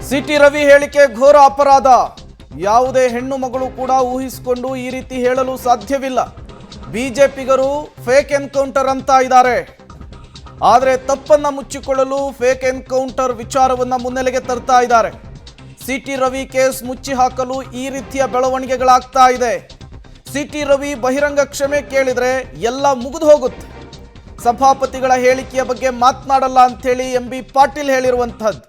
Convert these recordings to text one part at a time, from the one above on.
City Ravi ಹೇಳಿಕೆ ಘೋರ ಅಪರಾಧ. ಯಾವುದೇ ಹೆಣ್ಣು ಮಗಳು ಕೂಡ ಊಹಿಸಿಕೊಂಡು ಈ ರೀತಿ ಹೇಳಲು ಸಾಧ್ಯವಿಲ್ಲ. ಬಿಜೆಪಿಗರು ಫೇಕ್ ಎನ್ಕೌಂಟರ್ ಅಂತ ಇದ್ದಾರೆ. ಆದರೆ ತಪ್ಪನ್ನ ಮುಚ್ಚಿಕೊಳ್ಳಲು ಫೇಕ್ ಎನ್ಕೌಂಟರ್ ವಿಚಾರವನ್ನ ಮುನ್ನೆಲೆಗೆ ತರ್ತಾ ಇದ್ದಾರೆ. ಸಿಟಿ ರವಿ ಕೇಸ್ ಮುಚ್ಚಿ ಹಾಕಲು ಈ ರೀತಿಯ ಬೆಳವಣಿಗೆಗಳಾಗ್ತಾ ಇದೆ. ಸಿಟಿ ರವಿ ಬಹಿರಂಗ ಕ್ಷಮೆ ಕೇಳಿದ್ರೆ ಎಲ್ಲ ಮುಗಿದು ಹೋಗುತ್ತೆ. ಸಭಾಪತಿಗಳ ಹೇಳಿಕೆಯ ಬಗ್ಗೆ ಮಾತನಾಡಲ್ಲ ಅಂಥೇಳಿ ಎಂಬಿ ಪಾಟೀಲ್ ಹೇಳಿರುವಂತಹದ್ದು.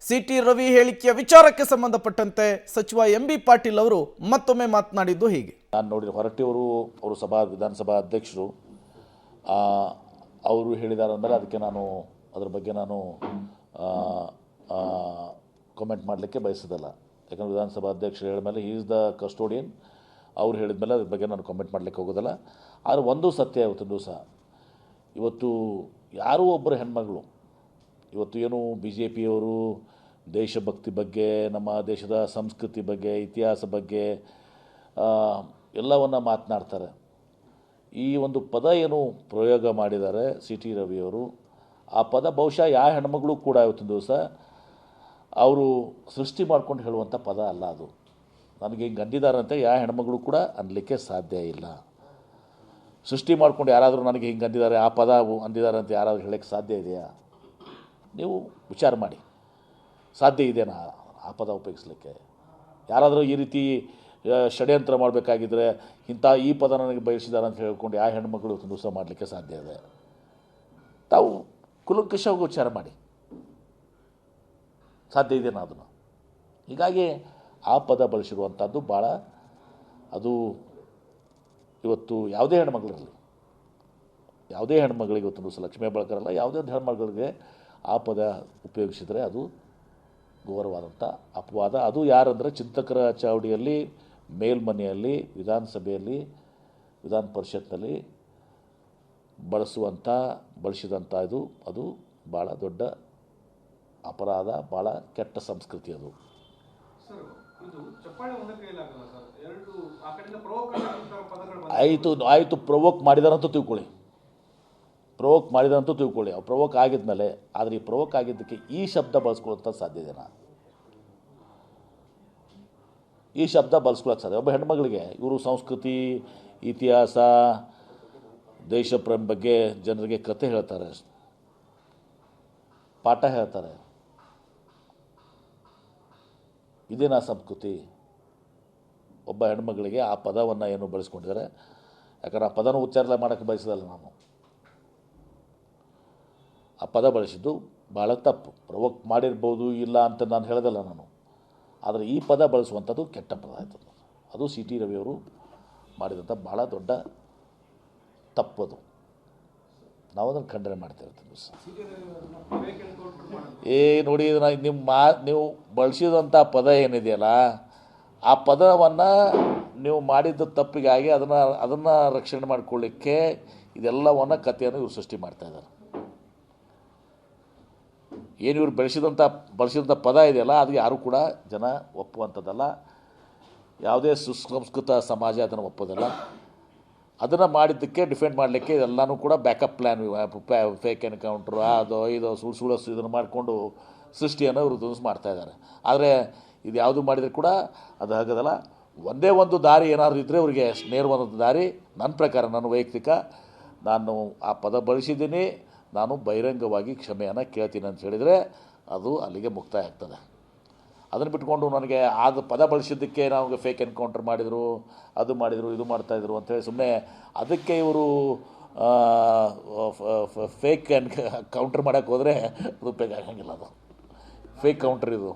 ಸಿಟಿ ರವಿ ಹೇಳಿಕೆಯ ವಿಚಾರಕ್ಕೆ ಸಂಬಂಧಪಟ್ಟಂತೆ ಸಚಿವ ಎಂಬಿ ಪಾಟೀಲ್ ಅವರು ಮತ್ತೊಮ್ಮೆ ಮಾತನಾಡಿದ್ದು ಹೀಗೆ. ನಾನು ನೋಡಿದ ಹೊರಟ್ಟಿಯವರು ಅವರು ವಿಧಾನಸಭಾ ಅಧ್ಯಕ್ಷರು ಅವರು ಹೇಳಿದ್ದಾರೆ ಅಂದರೆ ಅದಕ್ಕೆ ನಾನು ಅದರ ಬಗ್ಗೆ ನಾನು ಕಾಮೆಂಟ್ ಮಾಡಲಿಕ್ಕೆ ಬಯಸೋದಲ್ಲ. ಯಾಕಂದರೆ ವಿಧಾನಸಭಾ ಅಧ್ಯಕ್ಷರು ಹೇಳಿದ ಮೇಲೆ ಈಸ್ ದ ಕಸ್ಟೋಡಿಯನ್. ಅವ್ರು ಹೇಳಿದ ಮೇಲೆ ಅದ್ರ ಬಗ್ಗೆ ನಾನು ಕಾಮೆಂಟ್ ಮಾಡಲಿಕ್ಕೆ ಹೋಗೋದಲ್ಲ. ಆದರೆ ಒಂದು ಸತ್ಯ ಇವತ್ತು ದಿವಸ ಇವತ್ತು ಯಾರೂ ಒಬ್ಬರು ಹೆಣ್ಮಗಳು ಇವತ್ತು ಏನು ಬಿ ಜೆ ಪಿಯವರು ದೇಶಭಕ್ತಿ ಬಗ್ಗೆ, ನಮ್ಮ ದೇಶದ ಸಂಸ್ಕೃತಿ ಬಗ್ಗೆ, ಇತಿಹಾಸ ಬಗ್ಗೆ ಎಲ್ಲವನ್ನು ಮಾತನಾಡ್ತಾರೆ. ಈ ಒಂದು ಪದ ಏನು ಪ್ರಯೋಗ ಮಾಡಿದ್ದಾರೆ ಸಿ ಟಿ ರವಿಯವರು, ಆ ಪದ ಬಹುಶಃ ಯಾವ ಹೆಣ್ಮಗಳು ಕೂಡ ಇವತ್ತಿನ ದಿವಸ ಅವರು ಸೃಷ್ಟಿ ಮಾಡ್ಕೊಂಡು ಹೇಳುವಂಥ ಪದ ಅಲ್ಲ ಅದು. ನನಗೆ ಹಿಂಗೆ ಅಂದಿದ್ದಾರಂತೆ ಯಾವ ಹೆಣ್ಮಗಳು ಕೂಡ ಅನ್ನಲಿಕ್ಕೆ ಸಾಧ್ಯ ಇಲ್ಲ. ಸೃಷ್ಟಿ ಮಾಡ್ಕೊಂಡು ಯಾರಾದರೂ ನನಗೆ ಹಿಂಗೆ ಅಂದಿದ್ದಾರೆ, ಆ ಪದ ಅಂದಿದ್ದಾರೆ ಅಂತ ಯಾರಾದರೂ ಹೇಳೋಕ್ಕೆ ಸಾಧ್ಯ ಇದೆಯಾ? ನೀವು ವಿಚಾರ ಮಾಡಿ, ಸಾಧ್ಯ ಇದೆಯಾ ಆ ಪದ ಉಪಯೋಗಿಸ್ಲಿಕ್ಕೆ? ಯಾರಾದರೂ ಈ ರೀತಿ ಷಡ್ಯಂತ್ರ ಮಾಡಬೇಕಾಗಿದ್ದರೆ ಈ ಪದ ನನಗೆ ಬಯಸಿದ್ದಾರೆ ಅಂತ ಹೇಳ್ಕೊಂಡು ಯಾವ ಹೆಣ್ಮಗಳು ದಿವಸ ಮಾಡಲಿಕ್ಕೆ ಸಾಧ್ಯ ಇದೆ? ತಾವು ಕುಲಂಕಷವಾಗಿ ವಿಚಾರ ಮಾಡಿ, ಸಾಧ್ಯ ಇದೆಯಾ ಅದನ್ನು? ಹೀಗಾಗಿ ಆ ಪದ ಬಳಸಿರುವಂಥದ್ದು ಭಾಳ ಅದು ಇವತ್ತು ಯಾವುದೇ ಹೆಣ್ಮಗಳಿರಲಿ, ಯಾವುದೇ ಹೆಣ್ಮಗಳಿಗೆ ಇವತ್ತು ದಿವಸ ಲಕ್ಷ್ಮೀ ಹೆಬ್ಬಾಳ್ಕರಲ್ಲ, ಯಾವುದೇ ಒಂದು ಹೆಣ್ಮಗಳಿಗೆ ಆ ಪದ ಉಪಯೋಗಿಸಿದರೆ ಅದು ಘೋರವಾದಂಥ ಅಪವಾದ. ಅದು ಯಾರಂದರೆ ಚಿಂತಕರ ಚಾವಡಿಯಲ್ಲಿ, ಮೇಲ್ಮನೆಯಲ್ಲಿ, ವಿಧಾನಸಭೆಯಲ್ಲಿ, ವಿಧಾನ ಪರಿಷತ್ನಲ್ಲಿ ಬಳಸಿದಂಥ ಅದು ಭಾಳ ದೊಡ್ಡ ಅಪರಾಧ, ಭಾಳ ಕೆಟ್ಟ ಸಂಸ್ಕೃತಿ ಅದು. ಆಯಿತು ಪ್ರವೋಕ್ ಮಾಡಿದಾರಂತೂ ತಿಳ್ಕೊಳ್ಳಿ, ಅವ್ರು ಪ್ರವೋಕ್ ಆಗಿದ್ಮೇಲೆ. ಆದರೆ ಈ ಪ್ರವೋಕ್ ಆಗಿದ್ದಕ್ಕೆ ಈ ಶಬ್ದ ಬಳಸ್ಕೊಳ್ಳೋಂಥ ಸಾಧ್ಯ ಇದೆನಾ? ಈ ಶಬ್ದ ಬಳಸ್ಕೊಳ್ಳೋಕೆ ಸಾಧ್ಯ? ಒಬ್ಬ ಹೆಣ್ಮಗಳಿಗೆ ಇವರು ಸಂಸ್ಕೃತಿ, ಇತಿಹಾಸ, ದೇಶಪ್ರೇಮ ಬಗ್ಗೆ ಜನರಿಗೆ ಕತೆ ಹೇಳ್ತಾರೆ, ಪಾಠ ಹೇಳ್ತಾರೆ. ಇದೇನಾ ಸಂಸ್ಕೃತಿ? ಒಬ್ಬ ಹೆಣ್ಮಗಳಿಗೆ ಆ ಪದವನ್ನು ಏನು ಬಳಸ್ಕೊಂಡಿದ್ದಾರೆ, ಯಾಕಂದ್ರೆ ಆ ಪದನ ಉಚ್ಚಾರ ಮಾಡೋಕ್ಕೆ ಬಯಸೋದಲ್ಲ ನಾನು. ಆ ಪದ ಬಳಸಿದ್ದು ಭಾಳ ತಪ್ಪು. ಪ್ರವೋಕ್ ಮಾಡಿರ್ಬೋದು, ಇಲ್ಲ ಅಂತ ನಾನು ಹೇಳೋದಲ್ಲ ನಾನು. ಆದರೆ ಈ ಪದ ಬಳಸುವಂಥದ್ದು ಕೆಟ್ಟ ಪದ ಆಯಿತು. ಅದು ಸಿ ಟಿ ರವಿಯವರು ಮಾಡಿದಂಥ ಭಾಳ ದೊಡ್ಡ ತಪ್ಪದು. ನಾವು ಅದನ್ನು ಖಂಡನೆ ಮಾಡ್ತೇವೆ. ನೋಡಿ, ನೀವು ಬಳಸಿದಂಥ ಪದ ಏನಿದೆಯಲ್ಲ, ಆ ಪದವನ್ನು ನೀವು ಮಾಡಿದ್ದ ತಪ್ಪಿಗಾಗಿ ಅದನ್ನು ರಕ್ಷಣೆ ಮಾಡಿಕೊಳ್ಳಿಕ್ಕೆ ಇದೆಲ್ಲವನ್ನು ಕಥೆಯನ್ನು ಇವರು ಸೃಷ್ಟಿ ಮಾಡ್ತಾಯಿದ್ದಾರೆ. ಏನು ಇವರು ಬಳಸಿದಂಥ ಪದ ಇದೆಯಲ್ಲ, ಅದು ಯಾರೂ ಕೂಡ ಜನ ಒಪ್ಪುವಂಥದ್ದಲ್ಲ. ಯಾವುದೇ ಸುಸಂಸ್ಕೃತ ಸಮಾಜ ಅದನ್ನು ಒಪ್ಪೋದಲ್ಲ. ಅದನ್ನು ಮಾಡಿದ್ದಕ್ಕೆ ಡಿಫೆಂಡ್ ಮಾಡಲಿಕ್ಕೆ ಎಲ್ಲನೂ ಕೂಡ ಬ್ಯಾಕಪ್ ಪ್ಲ್ಯಾನ್, ಫೇಕ್ ಎನ್ಕೌಂಟ್ರು, ಅದು ಇದು ಸುಳ್ಳು ಇದನ್ನು ಮಾಡಿಕೊಂಡು ಸೃಷ್ಟಿಯನ್ನು ಇವರು ಮಾಡ್ತಾಯಿದ್ದಾರೆ. ಆದರೆ ಇದು ಯಾವುದು ಮಾಡಿದರೆ ಕೂಡ ಅದು ಆಗೋದಲ್ಲ. ಒಂದೇ ಒಂದು ದಾರಿ ಏನಾದರೂ ಇದ್ದರೆ ಇವರಿಗೆ ನೇರವಾದ ದಾರಿ. ನನ್ನ ಪ್ರಕಾರ, ನನ್ನ ವೈಯಕ್ತಿಕ, ನಾನು ಆ ಪದ ಬಳಸಿದ್ದೀನಿ, ನಾನು ಬಹಿರಂಗವಾಗಿ ಕ್ಷಮೆಯನ್ನು ಕೇಳ್ತೀನಿ ಅಂತ ಹೇಳಿದರೆ ಅದು ಅಲ್ಲಿಗೆ ಮುಕ್ತಾಯ ಆಗ್ತದೆ. ಅದನ್ನು ಬಿಟ್ಕೊಂಡು ನನಗೆ ಅದು ಪದ ಬಳಸಿದ್ದಕ್ಕೆ ನಮಗೆ ಫೇಕ್ ಎನ್ಕೌಂಟರ್ ಮಾಡಿದರು, ಅದು ಮಾಡಿದರು, ಇದು ಮಾಡ್ತಾಯಿದ್ರು ಅಂಥೇಳಿ ಸುಮ್ಮನೆ ಅದಕ್ಕೆ ಇವರು ಫೇಕ್ ಕೌಂಟ್ರ್ ಮಾಡೋಕ್ಕೆ ಹೋದರೆ ಅದು ಉಪಯೋಗ ಆಗಂಗಿಲ್ಲ. ಅದು ಫೇಕ್ ಕೌಂಟ್ರ್ ಇದು.